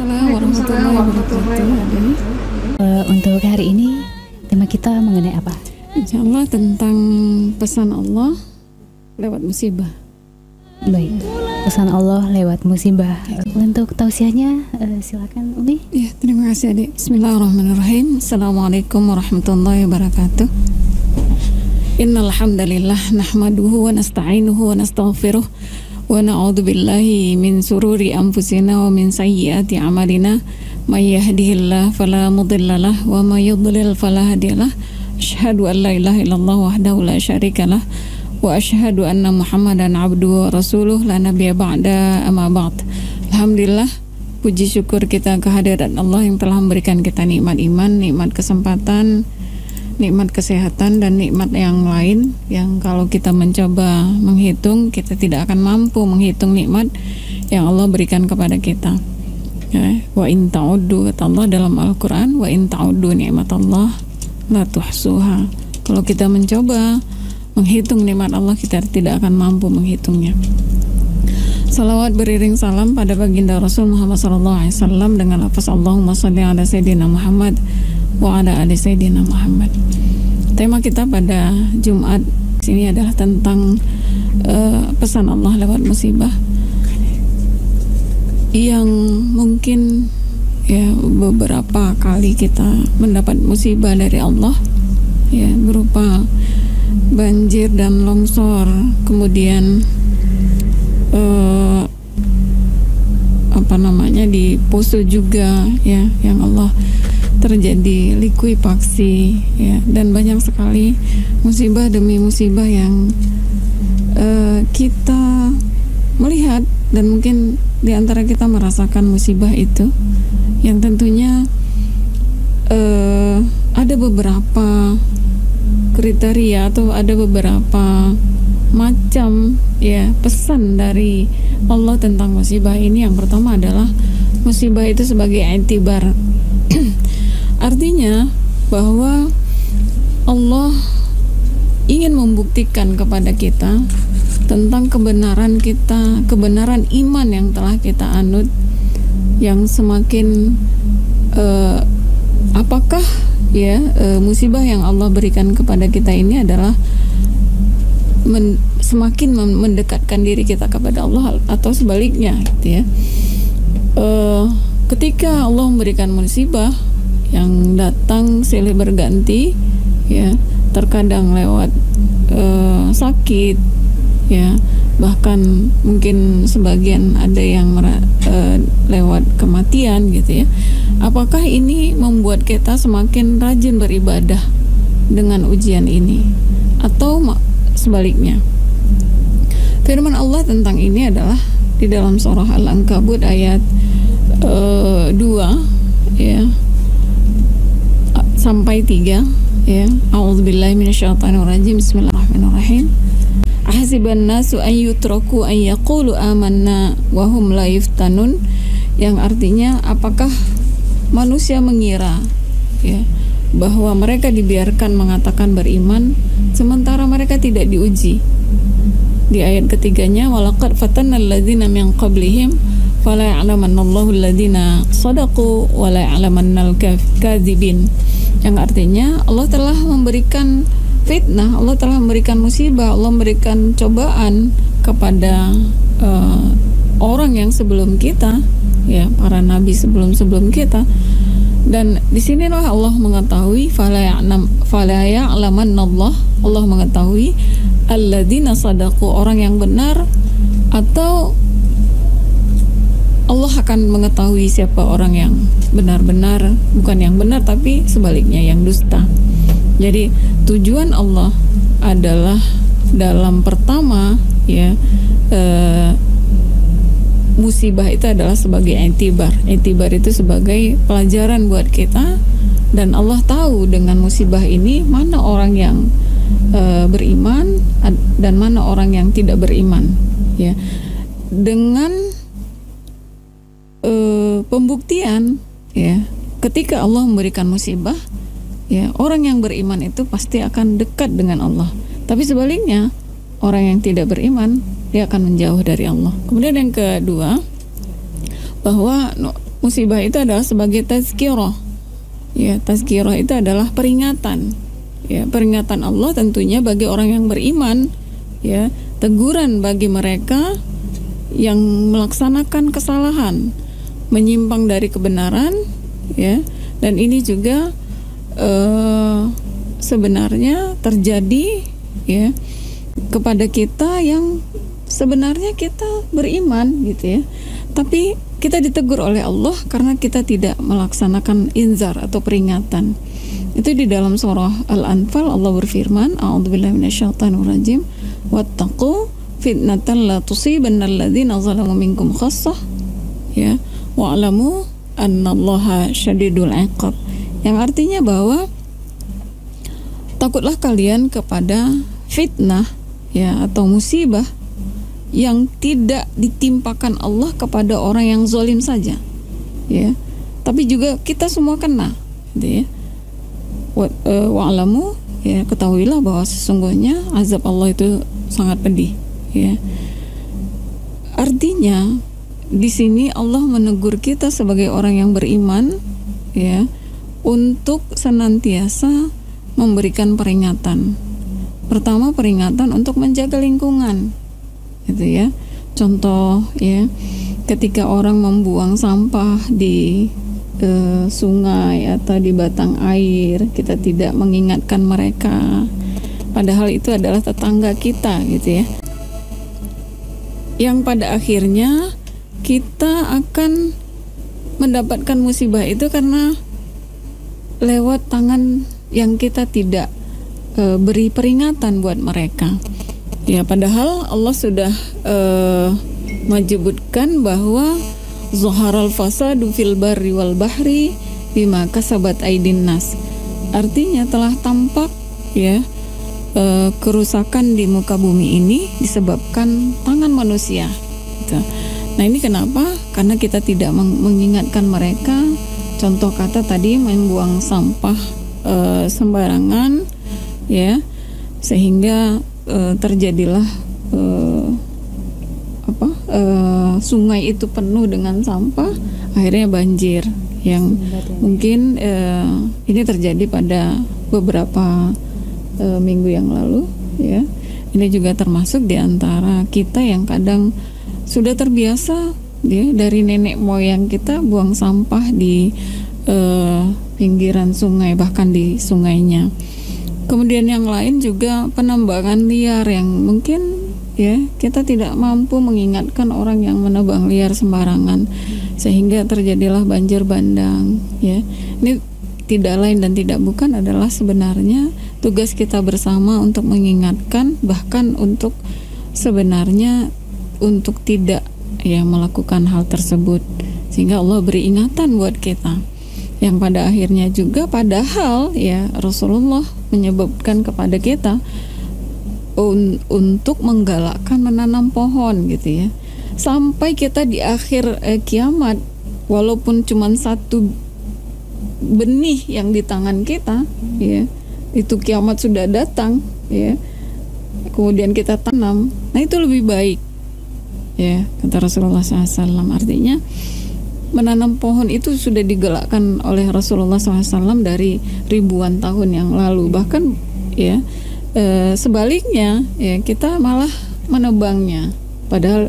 Waalaikumsalam warahmatullahi wabarakatuh. Untuk hari ini tema kita mengenai apa? Insyaallah tentang pesan Allah lewat musibah. Baik, pesan Allah lewat musibah. Untuk tausiahnya silakan Umi. Ya, terima kasih Adik. Bismillahirrahmanirrahim. Assalamualaikum warahmatullahi wabarakatuh. Innal hamdalillah nahmaduhu wa nasta'inuhu wa nastaghfiruh wa na'udzu billahi min sururi anfusina wa min sayyiati a'malina may yahdihillahu fala mudhillalah wa may yudlil fala hadiyalah. Asyhadu an la ilaha illallah wahdahu la syarikalah wa asyhadu anna Muhammadan abduhu wa rasuluh la nabiyya ba'da amma ba'd. Alhamdulillah, puji syukur kita kehadirat Allah yang telah memberikan kita nikmat iman, nikmat kesempatan, nikmat kesehatan, dan nikmat yang lain yang kalau kita mencoba menghitung, kita tidak akan mampu menghitung nikmat yang Allah berikan kepada kita. Ya, wa in ta'uddu, kata Allah dalam Al-Quran, wa in ta'uddu ni'matallah la tuhsuha. Kalau kita mencoba menghitung nikmat Allah, kita tidak akan mampu menghitungnya. Salawat beriring salam pada baginda Rasul Muhammad SAW dengan lafaz Allahumma sholli ala Sayyidina Muhammad wa ala ali Sayyidina Muhammad. Tema kita pada Jumat sini adalah tentang pesan Allah lewat musibah, yang mungkin ya beberapa kali kita mendapat musibah dari Allah, ya, berupa banjir dan longsor, kemudian di Poso juga, ya, yang Allah terjadi likuifaksi, ya, dan banyak sekali musibah demi musibah yang kita melihat, dan mungkin di antara kita merasakan musibah itu, yang tentunya ada beberapa kriteria atau ada beberapa macam, ya, pesan dari Allah tentang musibah ini. Yang pertama adalah musibah itu sebagai i'tibar. Artinya bahwa Allah ingin membuktikan kepada kita tentang kebenaran kita, kebenaran iman yang telah kita anut, yang semakin apakah ya musibah yang Allah berikan kepada kita ini adalah semakin mendekatkan diri kita kepada Allah atau sebaliknya, gitu ya. Ketika Allah memberikan musibah yang datang silih berganti, ya, terkadang lewat sakit, ya, bahkan mungkin sebagian ada yang lewat kematian, gitu ya. Apakah ini membuat kita semakin rajin beribadah dengan ujian ini, atau sebaliknya? Firman Allah tentang ini adalah di dalam surah Al-Ankabut ayat 2, ya, sampai 3, ya. A'udzubillahi minasyaitonirrajim. Bismillahirrahmanirrahim. Ahasiban nasu an yutraku an yaqulu amanna wa hum la yuftanun, yang artinya apakah manusia mengira, ya, bahwa mereka dibiarkan mengatakan beriman sementara mereka tidak diuji. Di ayat ketiganya, walaqad fatanna alladzina min qablihim fala ya'lamannallahu alladzina shadaqu wa la ya'lamannal kadzibin, yang artinya Allah telah memberikan fitnah, Allah telah memberikan musibah, Allah memberikan cobaan kepada orang yang sebelum kita, ya, para nabi sebelum kita. Dan disinilah Allah mengetahui fala ya'lamannallah, Allah mengetahui alladzina sadaqu, orang yang benar, atau Allah akan mengetahui siapa orang yang benar-benar, bukan yang benar tapi sebaliknya yang dusta. Jadi tujuan Allah adalah dalam pertama, ya, musibah itu adalah sebagai i'tibar. I'tibar itu sebagai pelajaran buat kita, dan Allah tahu dengan musibah ini mana orang yang beriman dan mana orang yang tidak beriman, ya. Dengan pembuktian, ya, ketika Allah memberikan musibah, ya, orang yang beriman itu pasti akan dekat dengan Allah. Tapi sebaliknya, orang yang tidak beriman, dia akan menjauh dari Allah. Kemudian yang kedua, bahwa musibah itu adalah sebagai tazkirah. Ya, tazkirah itu adalah peringatan. Ya, peringatan Allah tentunya bagi orang yang beriman, ya, teguran bagi mereka yang melaksanakan kesalahan, menyimpang dari kebenaran, ya. Dan ini juga sebenarnya terjadi, ya, kepada kita yang sebenarnya kita beriman, gitu ya. Tapi kita ditegur oleh Allah karena kita tidak melaksanakan inzar atau peringatan. Itu di dalam surah Al-Anfal Allah berfirman, a'udzubillahi minasyaitonirrajim, wattaqu fitnatan la tusibanna alladzina zalamu minkum khassah, ya, wa'lamu annallaha syadidul 'iqab. Yang artinya bahwa takutlah kalian kepada fitnah, ya, atau musibah yang tidak ditimpakan Allah kepada orang yang zalim saja, ya, tapi juga kita semua kena, gitu ya. Wa'lamu, ya, ketahuilah bahwa sesungguhnya azab Allah itu sangat pedih, ya. Artinya di sini Allah menegur kita sebagai orang yang beriman, ya, untuk senantiasa memberikan peringatan. Pertama, peringatan untuk menjaga lingkungan, gitu ya. Contoh, ya, ketika orang membuang sampah di sungai atau di batang air, kita tidak mengingatkan mereka, padahal itu adalah tetangga kita, gitu ya. Yang pada akhirnya kita akan mendapatkan musibah itu karena lewat tangan yang kita tidak beri peringatan buat mereka. Ya, padahal Allah sudah menyebutkan bahwa zaharal fasadu fil barri wal bahri bima kasabat aydin nas. Artinya telah tampak, ya, kerusakan di muka bumi ini disebabkan tangan manusia, gitu. Nah, ini kenapa? Karena kita tidak mengingatkan mereka. Contoh kata tadi, membuang sampah sembarangan, ya, sehingga terjadilah sungai itu penuh dengan sampah, akhirnya banjir yang mungkin ini terjadi pada beberapa minggu yang lalu, ya. Ini juga termasuk di antara kita yang kadang sudah terbiasa, ya, dari nenek moyang kita buang sampah di pinggiran sungai, bahkan di sungainya. Kemudian yang lain juga penambangan liar yang mungkin, ya, kita tidak mampu mengingatkan orang yang menebang liar sembarangan, sehingga terjadilah banjir bandang, ya. Ini tidak lain dan tidak bukan adalah sebenarnya tugas kita bersama untuk mengingatkan, bahkan untuk sebenarnya untuk tidak, ya, melakukan hal tersebut, sehingga Allah beri ingatan buat kita. Yang pada akhirnya juga, padahal, ya, Rasulullah menyebutkan kepada kita untuk menggalakkan menanam pohon, gitu ya. Sampai kita di akhir kiamat, walaupun cuma satu benih yang di tangan kita, ya, itu kiamat sudah datang, ya, kemudian kita tanam, nah itu lebih baik, ya, kata Rasulullah SAW. Artinya menanam pohon itu sudah digalakkan oleh Rasulullah SAW dari ribuan tahun yang lalu. Bahkan, ya, sebaliknya, ya, kita malah menebangnya. Padahal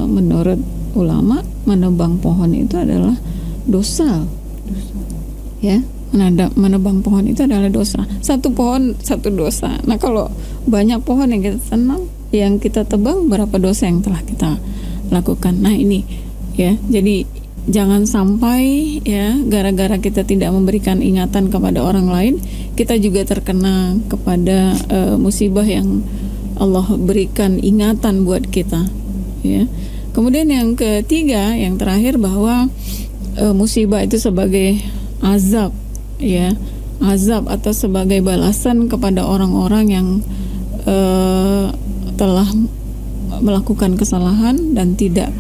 menurut ulama, menebang pohon itu adalah dosa. Ya, menebang pohon itu adalah dosa. Satu pohon satu dosa. Nah, kalau banyak pohon yang kita tanam, yang kita tebang, berapa dosa yang telah kita lakukan. Nah, ini, ya, jadi jangan sampai, ya, gara-gara kita tidak memberikan ingatan kepada orang lain, kita juga terkena kepada musibah yang Allah berikan ingatan buat kita, ya. Kemudian yang ketiga, yang terakhir, bahwa musibah itu sebagai azab, ya, azab atau sebagai balasan kepada orang-orang yang telah melakukan kesalahan dan tidak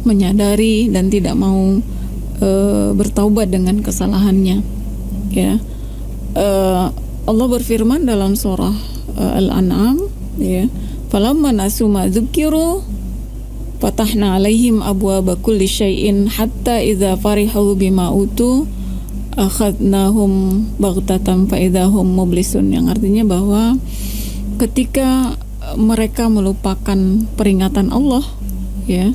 menyadari dan tidak mau bertaubat dengan kesalahannya, ya. Allah berfirman dalam surah Al-An'am, ya, falamma nasu ma dzukiru fatahna alaihim abwaaba kulli syai'in hatta idza farihu bima utu akhadnahum baghtatan fa idahum mublisun, yang artinya bahwa ketika mereka melupakan peringatan Allah, ya,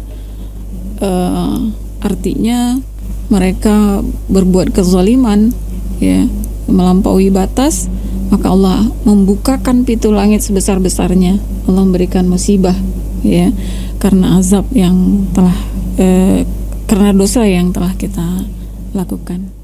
artinya mereka berbuat kezaliman, ya, melampaui batas, maka Allah membukakan pintu langit sebesar-besarnya. Allah memberikan musibah, ya, karena azab yang telah karena dosa yang telah kita lakukan.